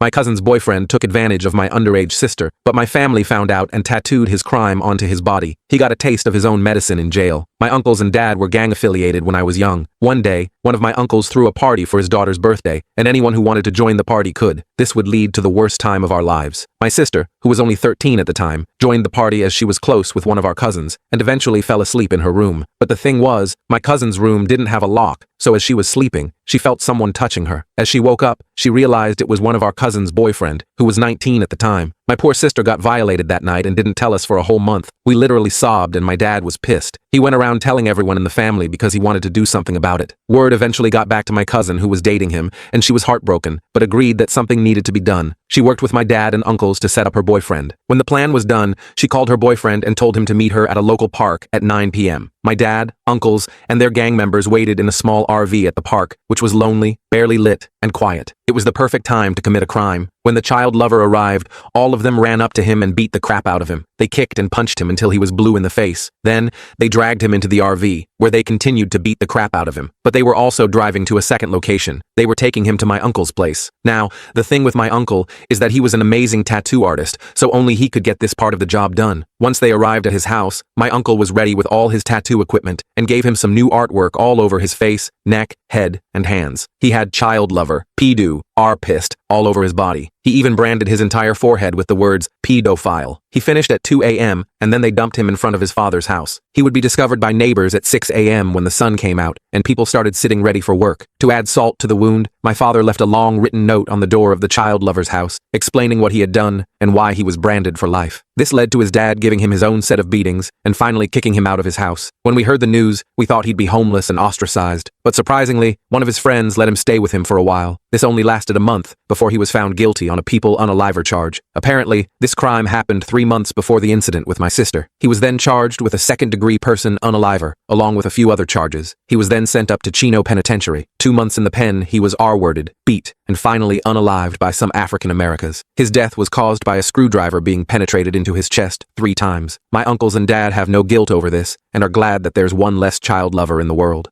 My cousin's boyfriend took advantage of my underage sister, but my family found out and tattooed his crime onto his body. He got a taste of his own medicine in jail. My uncles and dad were gang affiliated when I was young. One day, one of my uncles threw a party for his daughter's birthday, and anyone who wanted to join the party could. This would lead to the worst time of our lives. My sister, who was only 13 at the time, joined the party as she was close with one of our cousins, and eventually fell asleep in her room. But the thing was, my cousin's room didn't have a lock, so as she was sleeping, she felt someone touching her. As she woke up, she realized it was one of our cousin's boyfriend, who was 19 at the time. My poor sister got violated that night and didn't tell us for a whole month. We literally sobbed and my dad was pissed. He went around telling everyone in the family because he wanted to do something about it. Word eventually got back to my cousin who was dating him, and she was heartbroken, but agreed that something needed to be done. She worked with my dad and uncles to set up her boyfriend. When the plan was done, she called her boyfriend and told him to meet her at a local park at 9 p.m. My dad, uncles, and their gang members waited in a small RV at the park, which was lonely, barely lit, and quiet. It was the perfect time to commit a crime. When the child lover arrived, all of them ran up to him and beat the crap out of him. They kicked and punched him until he was blue in the face. Then, they dragged him into the RV, where they continued to beat the crap out of him. But they were also driving to a second location. They were taking him to my uncle's place. Now, the thing with my uncle is that he was an amazing tattoo artist, so only he could get this part of the job done. Once they arrived at his house, my uncle was ready with all his tattoo equipment and gave him some new artwork all over his face, neck, head, and hands. He had child lover, pedo, pissed all over his body. He even branded his entire forehead with the words pedophile. He finished at 2 a.m. and then they dumped him in front of his father's house. He would be discovered by neighbors at 6 a.m. when the sun came out and people started sitting ready for work. To add salt to the wound, my father left a long written note on the door of the child lover's house, explaining what he had done and why he was branded for life. This led to his dad giving him his own set of beatings and finally kicking him out of his house. When we heard the news, we thought he'd be homeless and ostracized, but surprisingly, one of his friends let him stay with him for a while. This only lasted a month before he was found guilty on a people unaliver charge. Apparently, this crime happened 3 months before the incident with my sister. He was then charged with a second-degree person unaliver, along with a few other charges. He was then sent up to Chino Penitentiary. 2 months in the pen, he was R-worded, beat, and finally unalived by some African Americans. His death was caused by a screwdriver being penetrated into his chest 3 times. My uncles and dad have no guilt over this and are glad that there's one less child lover in the world.